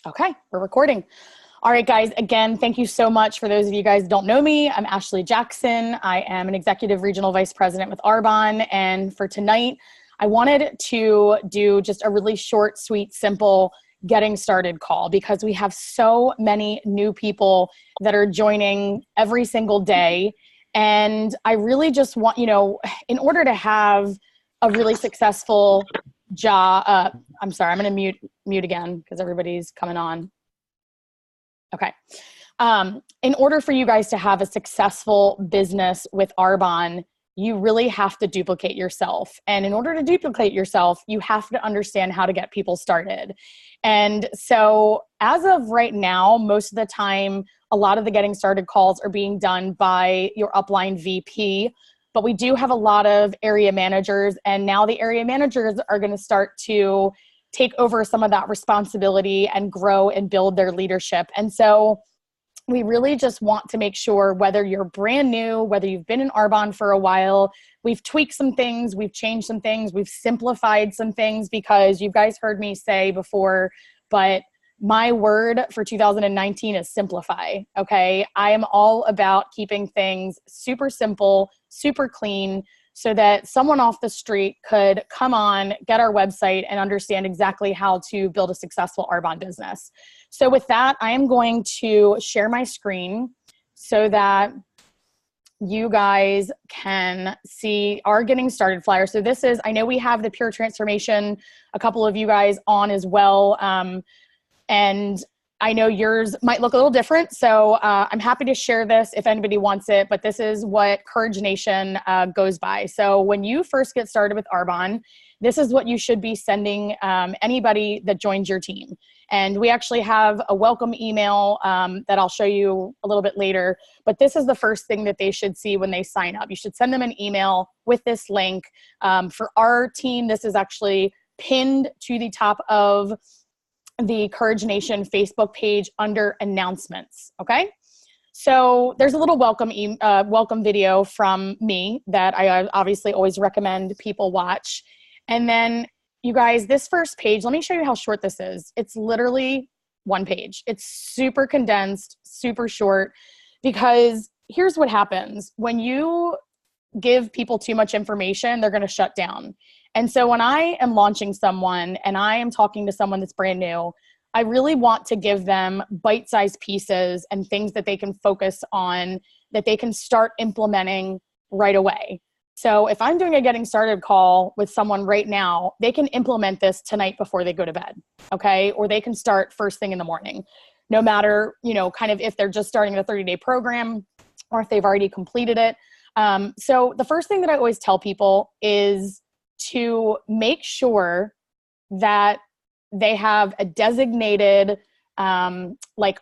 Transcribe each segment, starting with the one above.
Okay, we're recording. All right, guys, again, thank you so much. For those of you guys who don't know me, I'm Ashley Jackson. I am an Executive Regional Vice President with Arbonne. And for tonight, I wanted to do just a really short, sweet, simple getting started call because we have so many new people that are joining every single day. And I really just want, in order to have a really successful job, I'm sorry, I'm going to mute again because everybody's coming on. Okay. In order for you guys to have a successful business with Arbonne, you really have to duplicate yourself. And in order to duplicate yourself, you have to understand how to get people started. And so as of right now, most of the time, a lot of the getting started calls are being done by your upline VP, but we do have a lot of area managers. And now the area managers are going to start to take over some of that responsibility and grow and build their leadership. And so we really just want to make sure, whether you're brand new, whether you've been in Arbonne for a while, we've tweaked some things, we've changed some things, we've simplified some things, because you guys heard me say before, but my word for 2019 is simplify, okay? I am all about keeping things super simple, super clean, so that someone off the street could come on, get our website, and understand exactly how to build a successful Arbonne business. So with that, I am going to share my screen so that you guys can see our getting started flyer. So this is, I know we have the Pure Transformation, a couple of you guys on as well. And I know yours might look a little different, so I'm happy to share this if anybody wants it, but this is what Courage Nation goes by. So when you first get started with Arbonne, this is what you should be sending anybody that joins your team. And we actually have a welcome email that I'll show you a little bit later, but this is the first thing that they should see when they sign up. You should send them an email with this link. For our team, this is actually pinned to the top of the Courage Nation Facebook page under announcements, okay? So there's a little welcome video from me that I obviously always recommend people watch. And then you guys, this first page, let me show you how short this is. It's literally one page. It's super condensed, super short, because here's what happens. When you give people too much information, they're gonna shut down. And so when I am launching someone and I am talking to someone that's brand new, I really want to give them bite-sized pieces and things that they can focus on, that they can start implementing right away. So if I'm doing a getting started call with someone right now, they can implement this tonight before they go to bed, okay? Or they can start first thing in the morning, no matter, kind of if they're just starting the 30-day program or if they've already completed it. So the first thing that I always tell people is to make sure that they have a designated like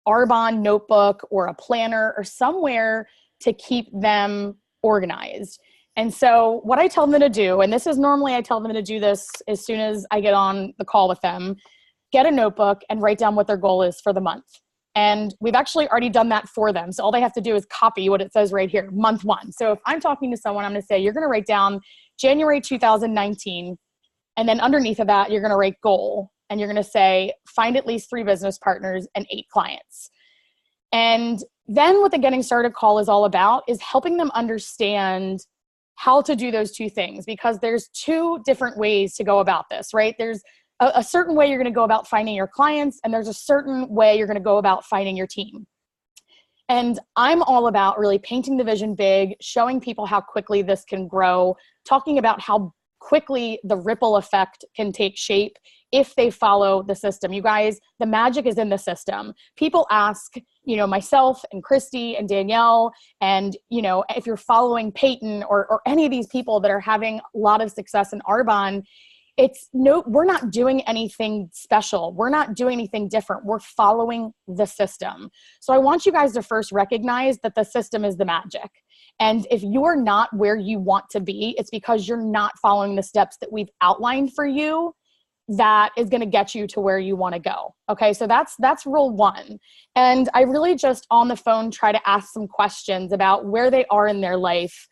Arbonne notebook or a planner or somewhere to keep them organized. And so what I tell them to do, and this is normally I tell them to do this as soon as I get on the call with them, get a notebook and write down what their goal is for the month. And we've actually already done that for them. So all they have to do is copy what it says right here, month one. So if I'm talking to someone, I'm going to say, you're going to write down January 2019. And then underneath of that, you're going to write goal. And you're going to say, find at least 3 business partners and 8 clients. And then what the getting started call is all about is helping them understand how to do those 2 things, because there's 2 different ways to go about this, right? There's a certain way you're going to go about finding your clients, and there's a certain way you're going to go about finding your team. And I'm all about really painting the vision big, showing people how quickly this can grow, talking about how quickly the ripple effect can take shape if they follow the system. You guys, the magic is in the system. People ask, myself and Christy and Danielle, and, if you're following Peyton or any of these people that are having a lot of success in Arbonne, we're not doing anything special. We're not doing anything different. We're following the system. So I want you guys to first recognize that the system is the magic. And if you're not where you want to be, it's because you're not following the steps that we've outlined for you that is going to get you to where you want to go. Okay, so that's rule 1. And I really just on the phone try to ask some questions about where they are in their life.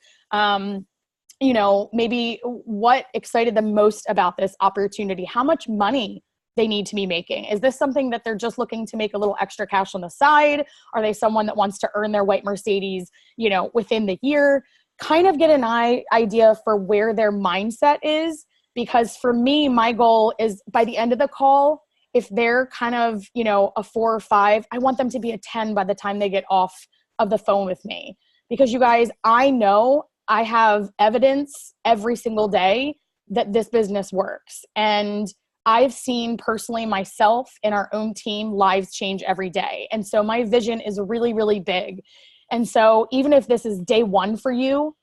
Maybe what excited them most about this opportunity. How much money they need to be making? Is this something that they're just looking to make a little extra cash on the side? Are they someone that wants to earn their white Mercedes, you know, within the year? Kind of get an idea for where their mindset is. Because for me, my goal is by the end of the call, if they're kind of, you know, a 4 or 5, I want them to be a 10 by the time they get off of the phone with me. Because you guys, I know I have evidence every single day that this business works. And I've seen personally myself and our own team lives change every day. And so my vision is really, really big. And so even if this is day 1 for you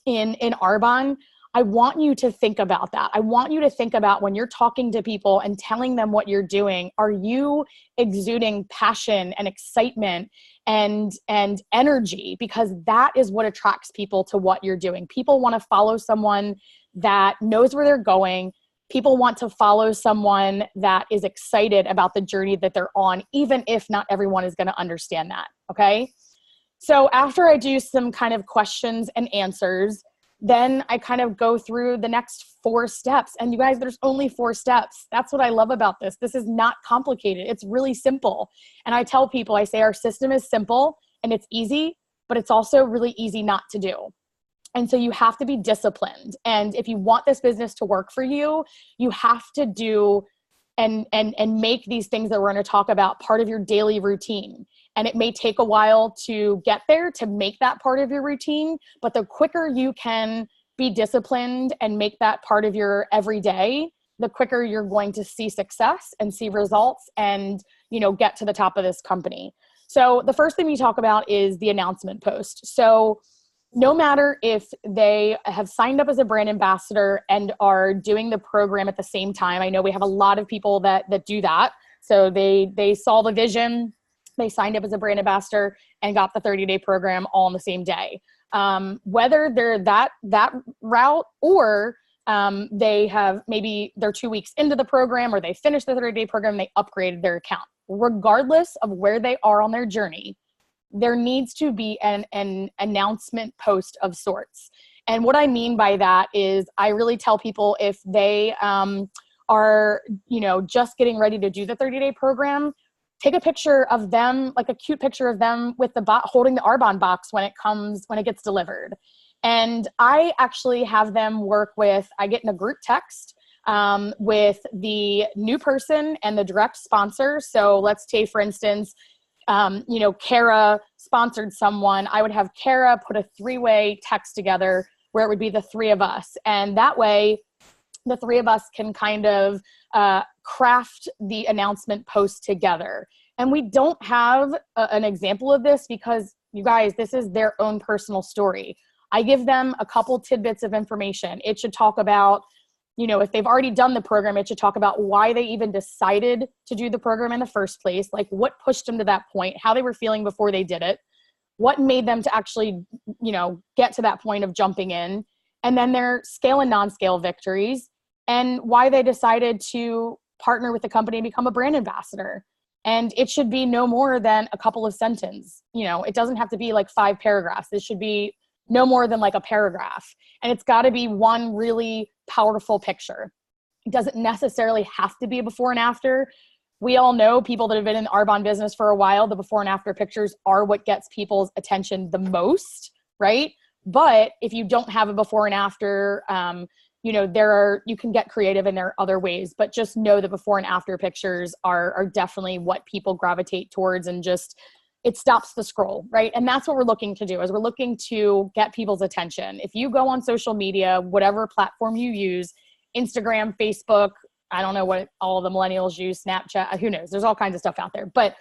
in Arbonne, I want you to think about that. I want you to think about when you're talking to people and telling them what you're doing, are you exuding passion and excitement and energy? Because that is what attracts people to what you're doing. People want to follow someone that knows where they're going. People want to follow someone that is excited about the journey that they're on, even if not everyone is going to understand that, okay? So after I do some kind of questions and answers, then I kind of go through the next 4 steps. And you guys, there's only 4 steps. That's what I love about this. This is not complicated. It's really simple. And I tell people, I say our system is simple and it's easy, but it's also really easy not to do. And so you have to be disciplined. And if you want this business to work for you, you have to do and make these things that we're going to talk about part of your daily routine. And it may take a while to get there, to make that part of your routine, but the quicker you can be disciplined and make that part of your everyday, the quicker you're going to see success and see results and, you know, get to the top of this company. So the first thing we talk about is the announcement post. So no matter if they have signed up as a brand ambassador and are doing the program at the same time, I know we have a lot of people that do that. So they saw the vision, they signed up as a brand ambassador and got the 30-day program all on the same day. Whether they're that route or they have maybe they're 2 weeks into the program or they finished the 30-day program, they upgraded their account. Regardless of where they are on their journey, there needs to be an announcement post of sorts. And what I mean by that is I really tell people if they are, you know, just getting ready to do the 30-day program, take a picture of them, like a cute picture of them with the holding the Arbonne box when it gets delivered. And I actually have them work with, I get in a group text with the new person and the direct sponsor. So let's say, for instance, you know, Kara sponsored someone. I would have Kara put a 3-way text together where it would be the 3 of us. And that way, the 3 of us can kind of craft the announcement post together. And we don't have an example of this because, you guys, this is their own personal story. I give them a couple tidbits of information. It should talk about, you know, if they've already done the program, it should talk about why they even decided to do the program in the first place, like what pushed them to that point, how they were feeling before they did it, what made them to actually, you know, get to that point of jumping in, and then their scale and non-scale victories, and why they decided to partner with the company and become a brand ambassador. And it should be no more than a couple of sentences. You know, it doesn't have to be like 5 paragraphs. It should be no more than like a paragraph. And it's got to be one really powerful picture. It doesn't necessarily have to be a before and after. We all know, people that have been in the Arbonne business for a while, the before and after pictures are what gets people's attention the most, right? But if you don't have a before and after, you know, you can get creative and there are other ways, but just know that before and after pictures are definitely what people gravitate towards, and just, it stops the scroll, right? And that's what we're looking to do, is we're looking to get people's attention. If you go on social media, whatever platform you use, Instagram, Facebook, I don't know what all the millennials use, Snapchat, who knows? There's all kinds of stuff out there. But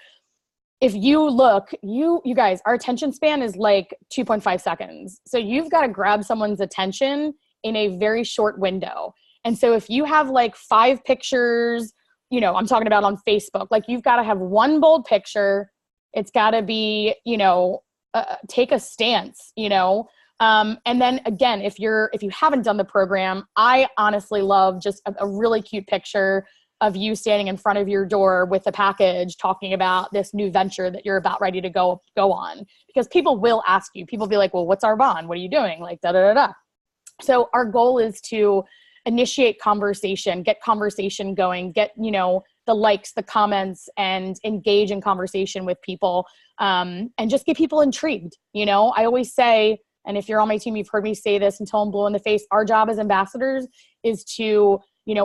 if you look, you guys, our attention span is like 2.5 seconds. So you've got to grab someone's attention in a very short window. And so if you have like 5 pictures, you know, I'm talking about on Facebook, like you've got to have one bold picture. It's got to be, you know, take a stance, you know. And then again, if you haven't done the program, I honestly love just a really cute picture of you standing in front of your door with a package talking about this new venture that you're about ready to go on. Because people will ask you, people be like, well, what's Arbonne? What are you doing? Like, da, da, da, da. So our goal is to initiate conversation, get conversation going, get, the likes, the comments, and engage in conversation with people, and just get people intrigued. I always say, and if you're on my team, you've heard me say this until I'm blue in the face, our job as ambassadors is to,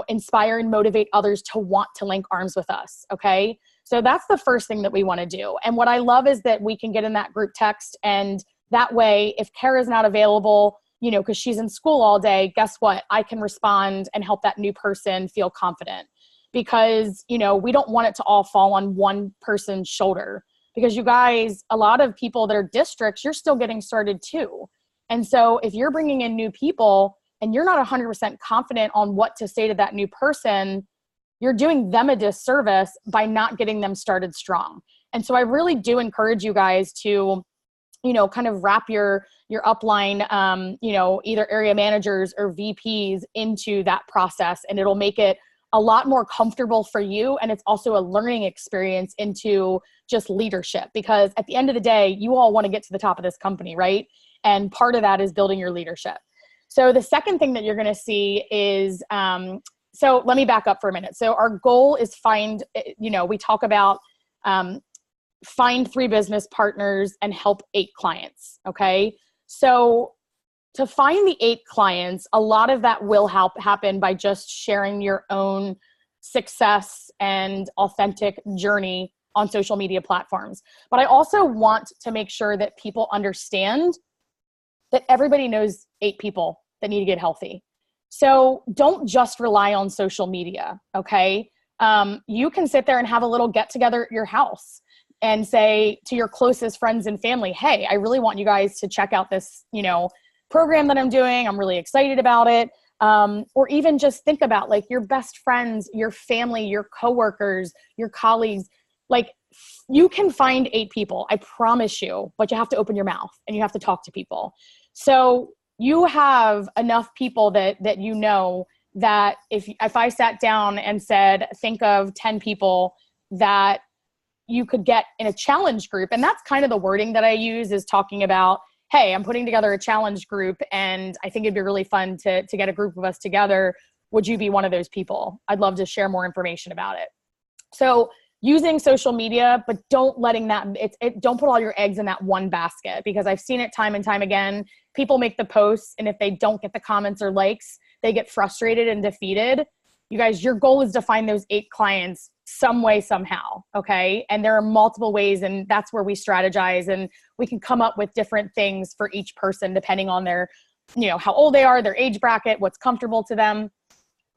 inspire and motivate others to want to link arms with us. Okay. So that's the first thing that we want to do. And what I love is that we can get in that group text, and that way, if Kara's not available, because she's in school all day, guess what? I can respond and help that new person feel confident, because, we don't want it to all fall on one person's shoulder, because you guys, a lot of people that are districts, you're still getting started too. And so if you're bringing in new people and you're not 100% confident on what to say to that new person, you're doing them a disservice by not getting them started strong. And so I really do encourage you guys to, kind of wrap your upline, either area managers or VPs into that process, and it'll make it a lot more comfortable for you. And it's also a learning experience into just leadership, because at the end of the day, you all want to get to the top of this company, right? And part of that is building your leadership. So the second thing that you're going to see is, so let me back up for a minute. So our goal is we talk about, find 3 business partners and help 8 clients. Okay. So to find the 8 clients, a lot of that will happen by just sharing your own success and authentic journey on social media platforms. But I also want to make sure that people understand that everybody knows 8 people that need to get healthy. So don't just rely on social media. Okay. You can sit there and have a little get together at your house and say to your closest friends and family, hey, I really want you guys to check out this, program that I'm doing. I'm really excited about it. Or even just think about like your best friends, your family, your coworkers, your colleagues. Like you can find 8 people, I promise you, but you have to open your mouth and you have to talk to people. So you have enough people that that if I sat down and said, think of 10 people that you could get in a challenge group. And that's kind of the wording that I use, is talking about, hey, I'm putting together a challenge group and I think it'd be really fun to get a group of us together. Would you be one of those people? I'd love to share more information about it. So using social media, but don't put all your eggs in that one basket, because I've seen it time and time again. People make the posts, and if they don't get the comments or likes, they get frustrated and defeated. You guys, your goal is to find those 8 clients some way, somehow. Okay. And there are multiple ways, and that's where we strategize, and we can come up with different things for each person, depending on their, how old they are, their age bracket, what's comfortable to them.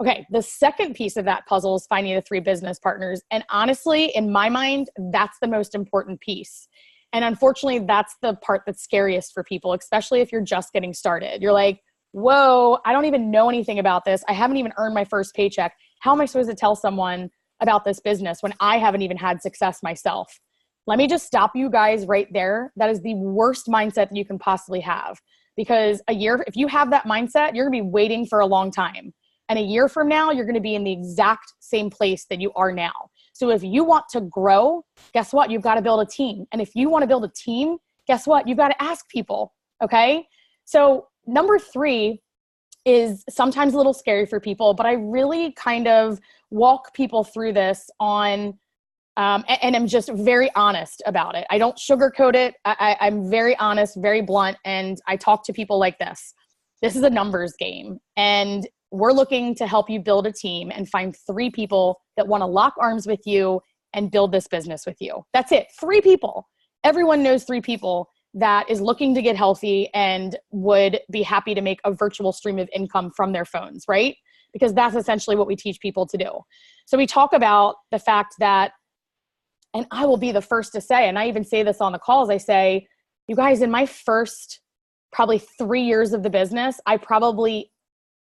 Okay. The second piece of that puzzle is finding the 3 business partners. And honestly, in my mind, that's the most important piece. And unfortunately, that's the part that's scariest for people, especially if you're just getting started. You're like, whoa, I don't even know anything about this. I haven't even earned my first paycheck. How am I supposed to tell someone about this business when I haven't even had success myself? Let me just stop you guys right there. That is the worst mindset that you can possibly have, because if you have that mindset, you're gonna be waiting for a long time. And a year from now, you're gonna be in the exact same place that you are now. So if you want to grow, guess what? You've got to build a team. And if you want to build a team, guess what? You've got to ask people. Okay. So number 3 is sometimes a little scary for people, but I really kind of walk people through this on, and I'm just very honest about it. I don't sugarcoat it. I'm very honest, very blunt. And I talk to people like this. This is a numbers game. And we're looking to help you build a team and find 3 people that want to lock arms with you and build this business with you. That's it. 3 people. Everyone knows 3 people that is looking to get healthy and would be happy to make a virtual stream of income from their phones, right? Because that's essentially what we teach people to do. So we talk about the fact that, and I will be the first to say, and I even say this on the calls, I say, you guys, in my first probably 3 years of the business, I probably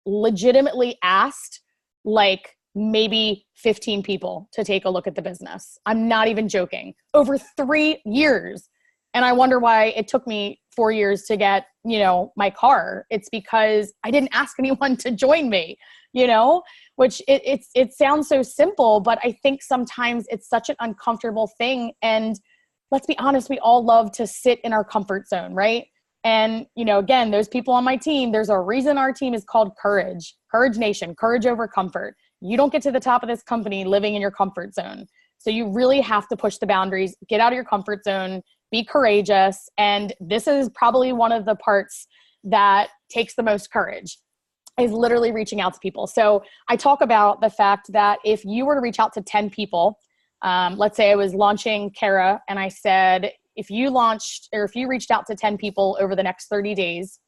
legitimately asked like maybe 15 people to take a look at the business. I'm not even joking. Over 3 years. And I wonder why it took me 4 years to get, my car. It's because I didn't ask anyone to join me, which it sounds so simple, but I think sometimes it's such an uncomfortable thing. And let's be honest, we all love to sit in our comfort zone, right? And, again, those people on my team, there's a reason our team is called Courage Nation, courage over comfort. You don't get to the top of this company living in your comfort zone. So you really have to push the boundaries, get out of your comfort zone, be courageous. And this is probably one of the parts that takes the most courage, is literally reaching out to people. So I talk about the fact that if you were to reach out to 10 people, let's say I was launching Kara, and I said, if you reached out to 10 people over the next 30 days,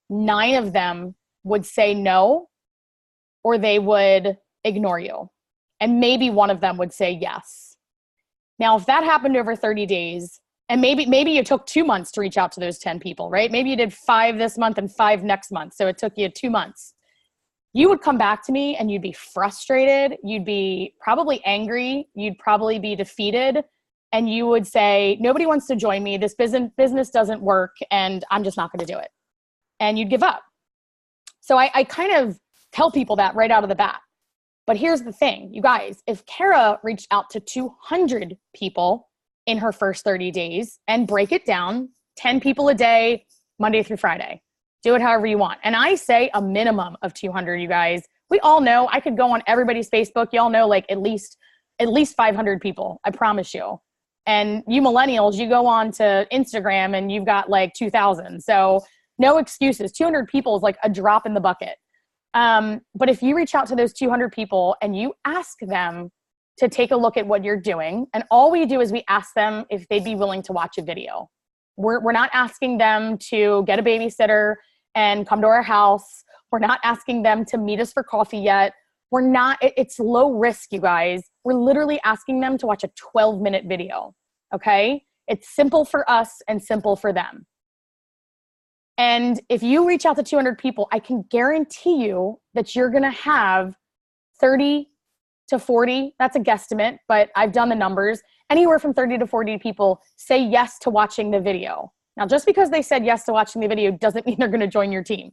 9 of them would say no, or they would ignore you. And maybe one of them would say yes. Now, if that happened over 30 days, and maybe you took 2 months to reach out to those 10 people, right? Maybe you did 5 this month and 5 next month. So it took you 2 months. You would come back to me and you'd be frustrated. You'd be probably angry. You'd probably be defeated. And you would say, nobody wants to join me. This business doesn't work, and I'm just not going to do it. And you'd give up. So I kind of tell people that right out of the bat. But here's the thing, you guys, if Kara reached out to 200 people in her first 30 days, and break it down, 10 people a day, Monday through Friday, do it however you want. And I say a minimum of 200, you guys. We all know, I could go on everybody's Facebook. Y'all know, like at least 500 people, I promise you. And you millennials, you go on to Instagram and you've got like 2,000. So no excuses. 200 people is like a drop in the bucket. But if you reach out to those 200 people and you ask them to take a look at what you're doing, and all we do is we ask them if they'd be willing to watch a video. We're not asking them to get a babysitter and come to our house. We're not asking them to meet us for coffee yet. It's low risk, you guys. We're literally asking them to watch a 12-minute video, okay? It's simple for us and simple for them. And if you reach out to 200 people, I can guarantee you that you're gonna have 30 to 40, that's a guesstimate, but I've done the numbers, anywhere from 30 to 40 people say yes to watching the video. Now, just because they said yes to watching the video doesn't mean they're gonna join your team.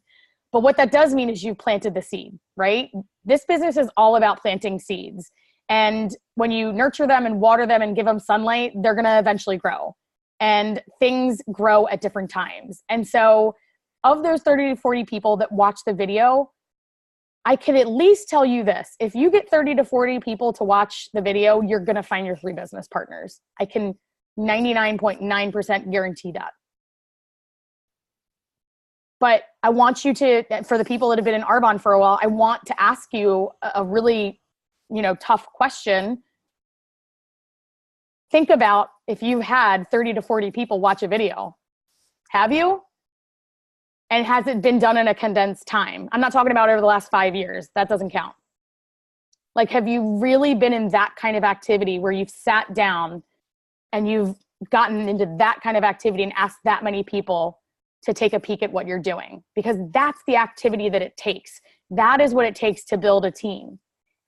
But what that does mean is you've planted the seed, right? This business is all about planting seeds. And when you nurture them and water them and give them sunlight, they're gonna eventually grow. And things grow at different times. And so of those 30 to 40 people that watch the video, I can at least tell you this. If you get 30 to 40 people to watch the video, you're gonna find your 3 business partners. I can 99.9% guarantee that. But I want you to, for the people that have been in Arbonne for a while, I want to ask you a really, tough question. Think about if you had 30 to 40 people watch a video. Have you? And has it been done in a condensed time? I'm not talking about over the last 5 years. That doesn't count. Like, have you really been in that kind of activity where you've sat down and you've gotten into that kind of activity and asked that many people to take a peek at what you're doing? Because that's the activity that it takes. That is what it takes to build a team.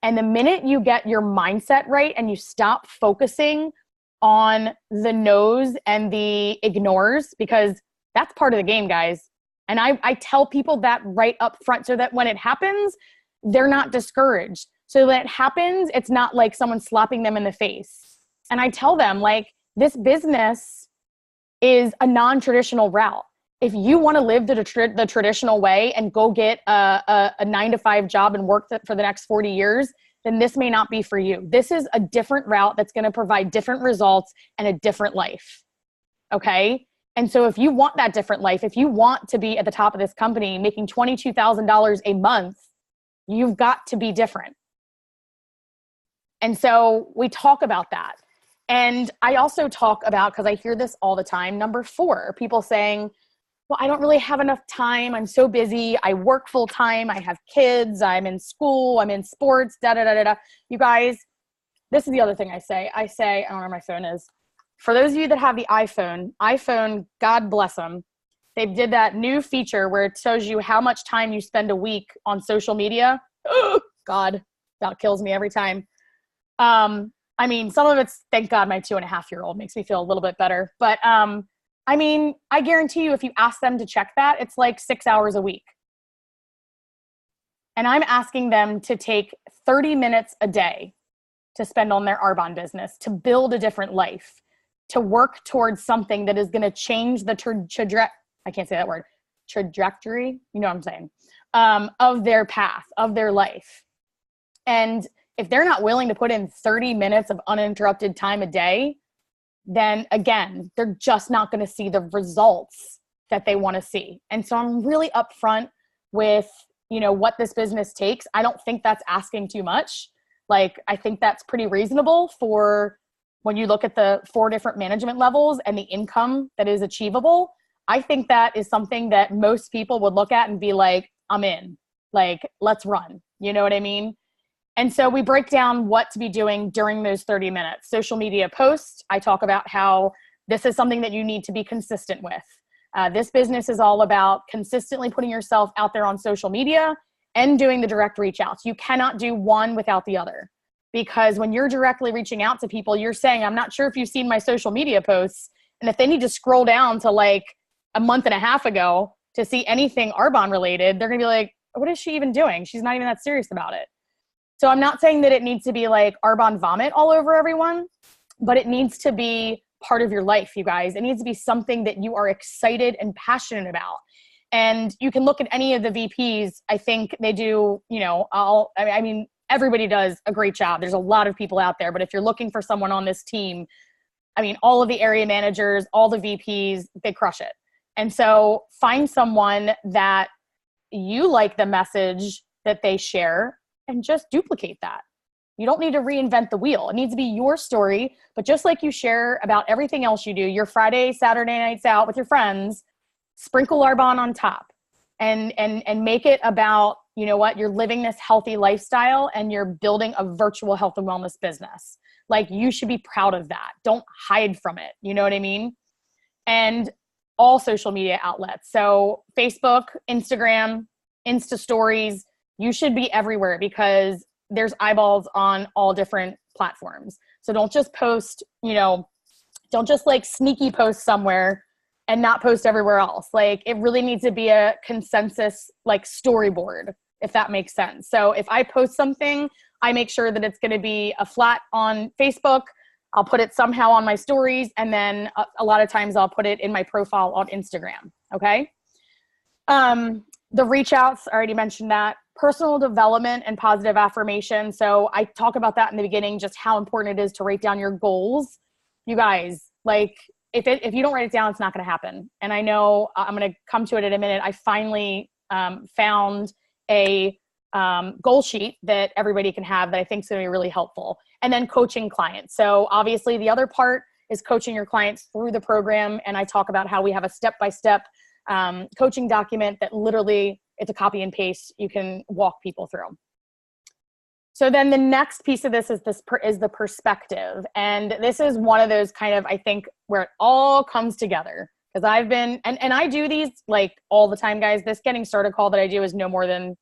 And the minute you get your mindset right and you stop focusing on the no's and the ignores, because that's part of the game, guys. And I tell people that right up front so that when it happens, they're not discouraged. So when it happens, it's not like someone slapping them in the face. And I tell them, like, this business is a non-traditional route. If you want to live the traditional way and go get a 9-to-5 job and work for the next 40 years, then this may not be for you. This is a different route that's going to provide different results and a different life. Okay? And so if you want that different life, if you want to be at the top of this company making $22,000 a month, you've got to be different. And so we talk about that. And I also talk about, because I hear this all the time, number 4, people saying, well, I don't really have enough time. I'm so busy. I work full time. I have kids. I'm in school. I'm in sports, da, da, da, da, da. You guys, this is the other thing I say. I don't know where my phone is. For those of you that have the iPhone, God bless them. They did that new feature where it shows you how much time you spend a week on social media. Oh, God, that kills me every time. I mean, some of it's, thank God, my 2.5-year-old makes me feel a little bit better. But I mean, I guarantee you, if you ask them to check that, it's like 6 hours a week. And I'm asking them to take 30 minutes a day to spend on their Arbonne business, to build a different life, to work towards something that is going to change the I can't say that word, trajectory, you know what I'm saying, of their path, of their life. And if they're not willing to put in 30 minutes of uninterrupted time a day, then again, they're just not going to see the results that they want to see. And so I'm really upfront with, you know, what this business takes. I don't think that's asking too much. Like, I think that's pretty reasonable for when you look at the 4 different management levels and the income that is achievable. I think that is something that most people would look at and be like, I'm in, like, let's run. You know what I mean? And so we break down what to be doing during those 30 minutes. Social media posts, I talk about how this is something that you need to be consistent with. This business is all about consistently putting yourself out there on social media and doing the direct reach outs. You cannot do one without the other, because when you're directly reaching out to people, you're saying, I'm not sure if you've seen my social media posts. And if they need to scroll down to like a month and a half ago to see anything Arbonne related, they're gonna be like, what is she even doing? She's not even that serious about it. So I'm not saying that it needs to be like Arbonne vomit all over everyone, but it needs to be part of your life, you guys. It needs to be something that you are excited and passionate about. And you can look at any of the VPs. I think they do, you know, I mean, everybody does a great job. There's a lot of people out there, but if you're looking for someone on this team, I mean, all of the area managers, all the VPs, they crush it. And so find someone that you like the message that they share and just duplicate that. You don't need to reinvent the wheel. It needs to be your story, but just like you share about everything else you do, your Friday, Saturday nights out with your friends, sprinkle Arbonne on top and make it about, you know what, you're living this healthy lifestyle and you're building a virtual health and wellness business. Like, you should be proud of that. Don't hide from it. You know what I mean? And all social media outlets. So Facebook, Instagram, Insta stories, you should be everywhere because there's eyeballs on all different platforms. So don't just post, you know, don't just like sneaky post somewhere and not post everywhere else. Like, it really needs to be a consensus, like, storyboard, if that makes sense. So if I post something, I make sure that it's going to be a flat on Facebook. I'll put it somehow on my stories. And then a lot of times I'll put it in my profile on Instagram. Okay. The reach outs, I already mentioned that. Personal development and positive affirmation. So I talk about that in the beginning, just how important it is to write down your goals. You guys, like, if you don't write it down, it's not going to happen. And I know I'm going to come to it in a minute. I finally found a goal sheet that everybody can have that I think is going to be really helpful. And then coaching clients. So obviously the other part is coaching your clients through the program. And I talk about how we have a step-by-step coaching document that literally, it's a copy and paste. You can walk people through. So then the next piece of this is the perspective. And this is one of those kind of, I think, where it all comes together. Because I've been, and I do these like all the time, guys. This getting started call that I do is no more than,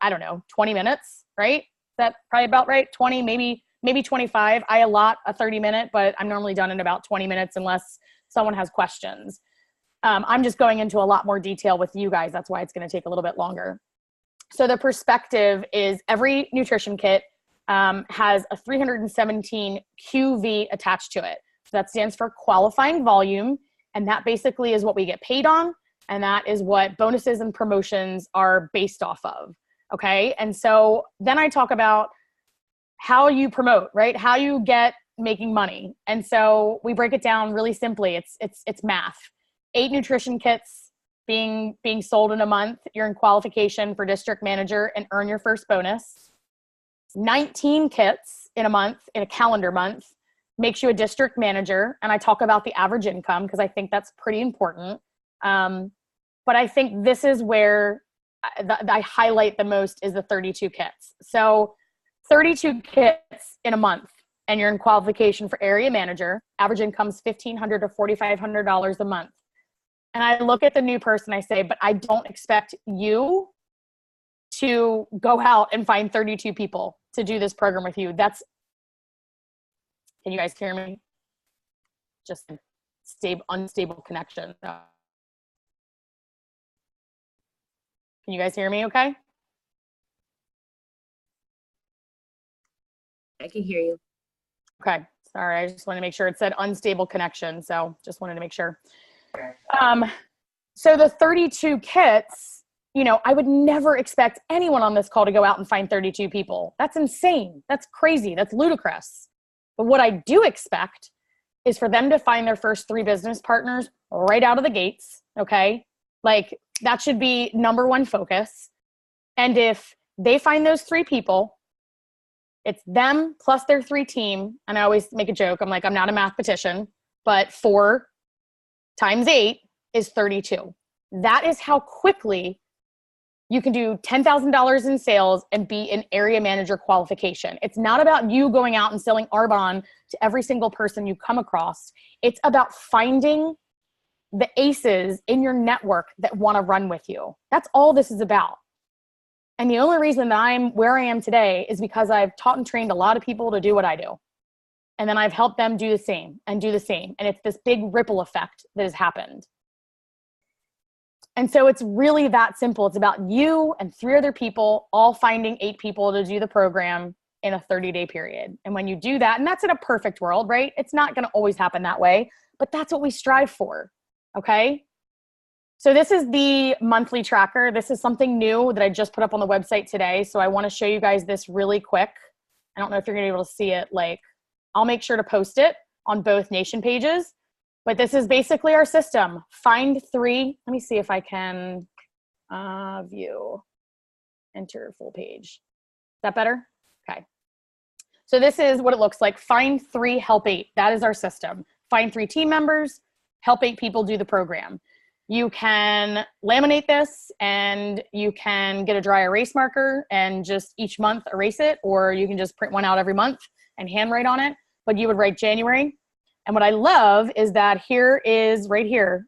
I don't know, 20 minutes, right? Is that probably about right? 20, maybe 25. I allot a 30-minute, but I'm normally done in about 20 minutes unless someone has questions. I'm just going into a lot more detail with you guys. That's why it's going to take a little bit longer. So the perspective is every nutrition kit has a 317 QV attached to it. So that stands for qualifying volume. And that basically is what we get paid on. And that is what bonuses and promotions are based off of. Okay. And so then I talk about how you promote, right? How you get making money. And so we break it down really simply. It's math. 8 nutrition kits being sold in a month, you're in qualification for district manager and earn your first bonus. 19 kits in a month, in a calendar month, makes you a district manager. And I talk about the average income because I think that's pretty important. But I think this is where I highlight the most is the 32 kits. So 32 kits in a month and you're in qualification for area manager, average income is $1,500 to $4,500 a month. And I look at the new person, I say, but I don't expect you to go out and find 32 people to do this program with you. Can you guys hear me? Just unstable connection. Can you guys hear me okay? I can hear you. Okay, sorry, I just wanted to make sure. It said unstable connection, so just wanted to make sure. So the 32 kits, you know, I would never expect anyone on this call to go out and find 32 people. That's insane. That's crazy. That's ludicrous. But what I do expect is for them to find their first 3 business partners right out of the gates, okay? Like, that should be number one focus. And if they find those 3 people, it's them plus their 3 team. And I always make a joke. I'm like, I'm not a mathematician, but 4 times 8 is 32. That is how quickly you can do $10,000 in sales and be an area manager qualification. It's not about you going out and selling Arbonne to every single person you come across. It's about finding the aces in your network that want to run with you. That's all this is about. And the only reason that I'm where I am today is because I've taught and trained a lot of people to do what I do. And then I've helped them do the same and do the same. And it's this big ripple effect that has happened. And so it's really that simple. It's about you and 3 other people all finding 8 people to do the program in a 30-day period. And when you do that, and that's in a perfect world, right? It's not going to always happen that way, but that's what we strive for. Okay. So this is the monthly tracker. This is something new that I just put up on the website today. So I want to show you guys this really quick. I don't know if you're going to be able to see it. Like, I'll make sure to post it on both Nation pages, but this is basically our system. Find 3. Let me see if I can view, enter full page. Is that better? Okay. So this is what it looks like. Find 3, help 8. That is our system. Find 3 team members, help 8 people do the program. You can laminate this and you can get a dry erase marker and just each month erase it, or you can just print one out every month and handwrite on it, but you would write January. And what I love is that here is right here,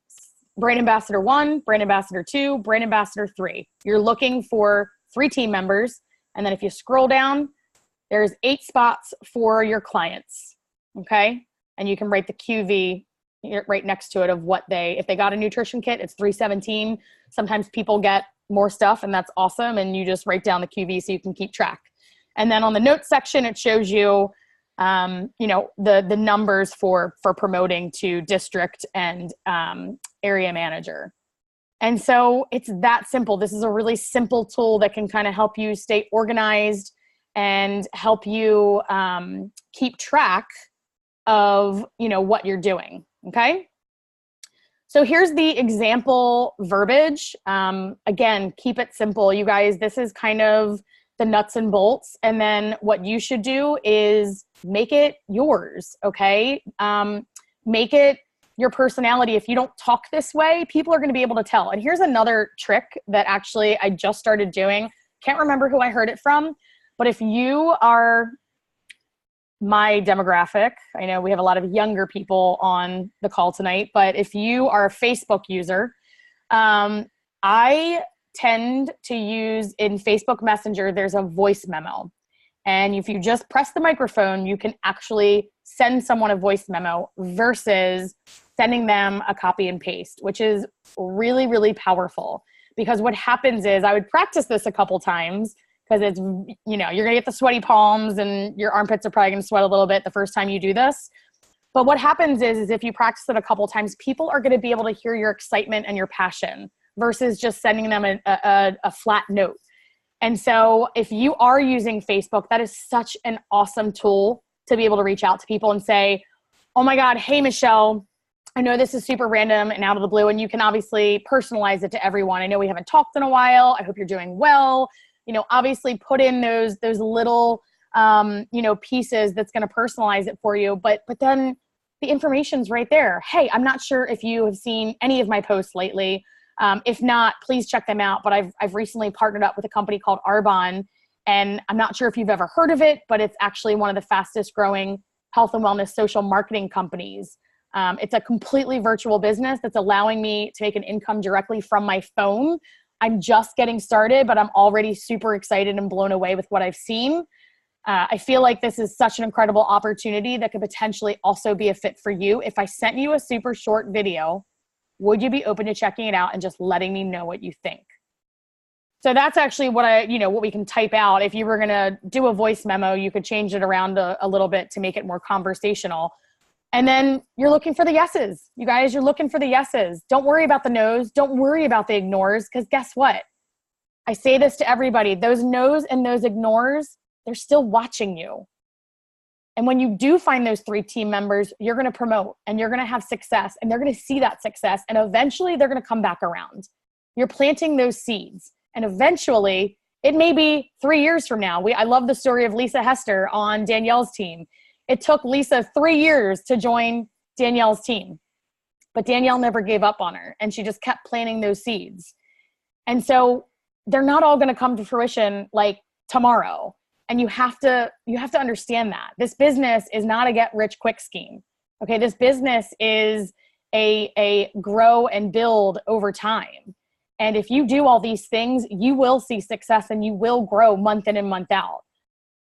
Brand Ambassador 1, Brand Ambassador 2, Brand Ambassador 3. You're looking for 3 team members. And then if you scroll down, there's 8 spots for your clients, okay? And you can write the QV right next to it of what if they got a nutrition kit, it's $317. Sometimes people get more stuff and that's awesome. And you just write down the QV so you can keep track. And then on the notes section, it shows you, you know, the numbers for promoting to district and area manager. And so it's that simple. This is a really simple tool that can kind of help you stay organized and help you keep track of, you know, what you're doing. Okay. So here's the example verbiage. Again, keep it simple. You guys, this is kind of the nuts and bolts. And then what you should do is make it yours. Okay. Make it your personality. If you don't talk this way, people are going to be able to tell. And here's another trick that actually I just started doing. Can't remember who I heard it from, but if you are my demographic, I know we have a lot of younger people on the call tonight, but if you are a Facebook user, I tend to use in Facebook Messenger, there's a voice memo. And if you just press the microphone, you can actually send someone a voice memo versus sending them a copy and paste, which is really, really powerful. Because what happens is, I would practice this a couple times, because it's, you know, you're gonna get the sweaty palms and your armpits are probably gonna sweat a little bit the first time you do this. But what happens is if you practice it a couple times, people are gonna be able to hear your excitement and your passion versus just sending them a flat note. And so if you are using Facebook, that is such an awesome tool to be able to reach out to people and say, oh my God, hey, Michelle, I know this is super random and out of the blue, and you can obviously personalize it to everyone. I know we haven't talked in a while. I hope you're doing well. You know, obviously put in those little, you know, pieces that's going to personalize it for you. But then the information's right there. Hey, I'm not sure if you have seen any of my posts lately. If not, please check them out. But I've recently partnered up with a company called Arbonne, and I'm not sure if you've ever heard of it, but it's actually one of the fastest growing health and wellness social marketing companies. It's a completely virtual business that's allowing me to make an income directly from my phone. I'm just getting started, but I'm already super excited and blown away with what I've seen. I feel like this is such an incredible opportunity that could potentially also be a fit for you. If I sent you a super short video, would you be open to checking it out and just letting me know what you think? So that's actually what what we can type out. If you were going to do a voice memo, you could change it around a little bit to make it more conversational. And then you're looking for the yeses. You guys, you're looking for the yeses. Don't worry about the no's. Don't worry about the ignores, because guess what? I say this to everybody. Those no's and those ignores, they're still watching you. And when you do find those 3 team members, you're going to promote and you're going to have success, and they're going to see that success, and eventually they're going to come back around. You're planting those seeds, and eventually it may be 3 years from now. I love the story of Lisa Hester on Danielle's team. It took Lisa 3 years to join Danielle's team, but Danielle never gave up on her, and she just kept planting those seeds. And so they're not all going to come to fruition like tomorrow. And you have to understand that this business is not a get rich quick scheme. Okay. This business is a grow and build over time. And if you do all these things, you will see success and you will grow month in and month out.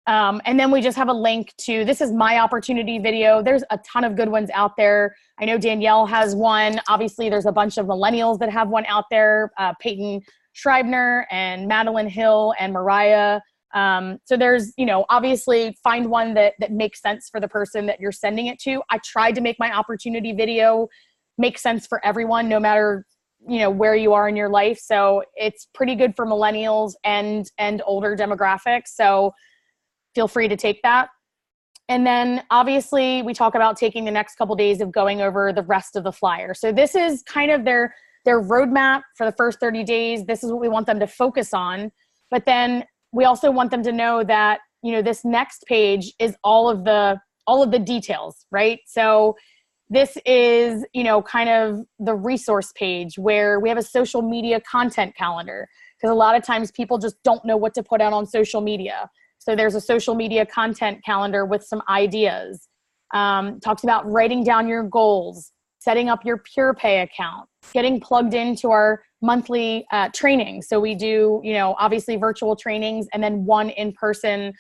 And then we just have a link to, this is my opportunity video. There's a ton of good ones out there. I know Danielle has one. Obviously there's a bunch of millennials that have one out there, Peyton Schreibner and Madeline Hill and Mariah. So there's, obviously find one that makes sense for the person that you're sending it to. I tried to make my opportunity video make sense for everyone, no matter, where you are in your life. So it's pretty good for millennials and older demographics. So feel free to take that. And then obviously we talk about taking the next couple days of going over the rest of the flyer. So this is kind of their roadmap for the first 30 days. This is what we want them to focus on. But then we also want them to know that, this next page is all of the details, right? So this is, kind of the resource page where we have a social media content calendar, because a lot of times people just don't know what to put out on social media. So there's a social media content calendar with some ideas. Talks about writing down your goals, setting up your Pure Pay account, getting plugged into our monthly training. So we do, obviously virtual trainings and then one in-person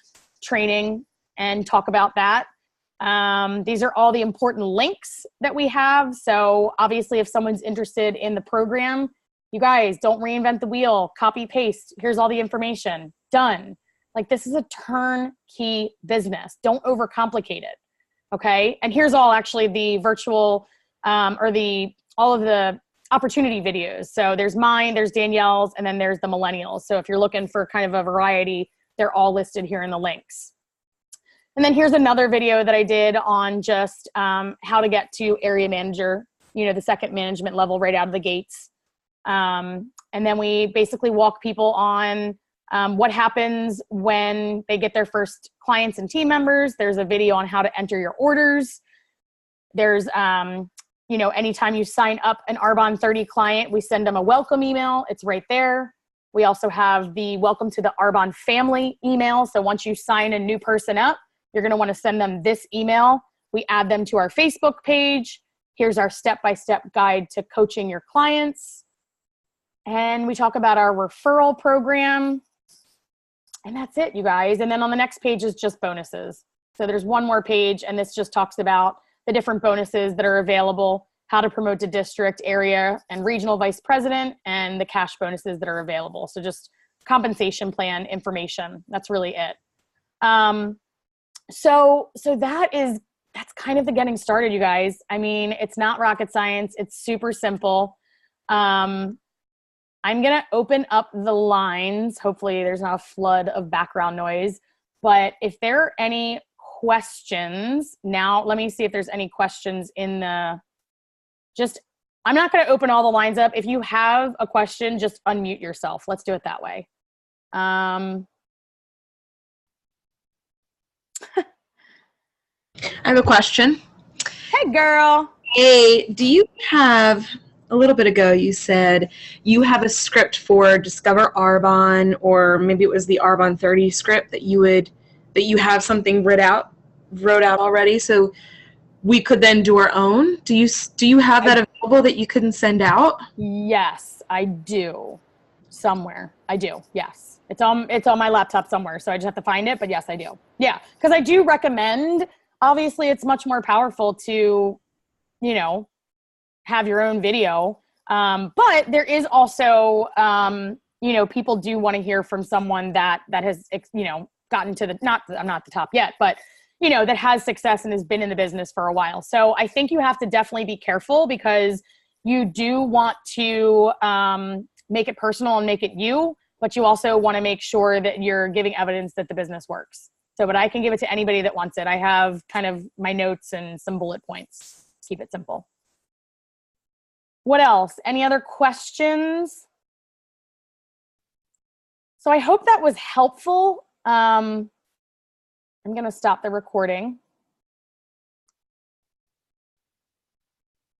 training, and talk about that. These are all the important links that we have. So obviously if someone's interested in the program, you guys don't reinvent the wheel, copy paste. Here's all the information, done. Like, this is a turnkey business. Don't overcomplicate it. Okay. And here's all actually the virtual, all of the opportunity videos. So there's mine, there's Danielle's, and then there's the millennials. So if you're looking for kind of a variety, they're all listed here in the links. And then here's another video that I did on just how to get to area manager, the second management level right out of the gates. And then we basically walk people on what happens when they get their first clients and team members. There's a video on how to enter your orders. There's, anytime you sign up an Arbonne 30 client, we send them a welcome email. It's right there. We also have the welcome to the Arbonne family email. So once you sign a new person up, you're going to want to send them this email. We add them to our Facebook page. Here's our step-by-step guide to coaching your clients. And we talk about our referral program. And that's it, you guys. And then on the next page is just bonuses. So there's one more page, and this just talks about the different bonuses that are available, how to promote to district, area, and regional vice president, and the cash bonuses that are available. So just compensation plan information. That's really it. So that's kind of the getting started, you guys. I mean, it's not rocket science. It's super simple. I'm going to open up the lines. Hopefully there's not a flood of background noise, but if there are any questions now, let me see if there's any questions in the, I'm not going to open all the lines up. If you have a question, just unmute yourself. Let's do it that way. I have a question. Hey, girl. Hey, do you have, a little bit ago you said you have a script for Discover Arbonne, or maybe it was the Arbonne 30 script that you have something wrote out already, so we could then do our own? Do you have that available that you couldn't send out? Yes, I do. Somewhere. I do. Yes. It's on my laptop somewhere, so I just have to find it, but yes, I do. Yeah, because I do recommend, obviously it's much more powerful to, have your own video. But there is also, people do want to hear from someone that has, gotten to the, I'm not the top yet, but, you know, that has success and has been in the business for a while. So I think you have to definitely be careful, because you do want to make it personal and make it you, but you also want to make sure that you're giving evidence that the business works. So, but I can give it to anybody that wants it. I have kind of my notes and some bullet points. Keep it simple. What else? Any other questions? So I hope that was helpful. I'm going to stop the recording.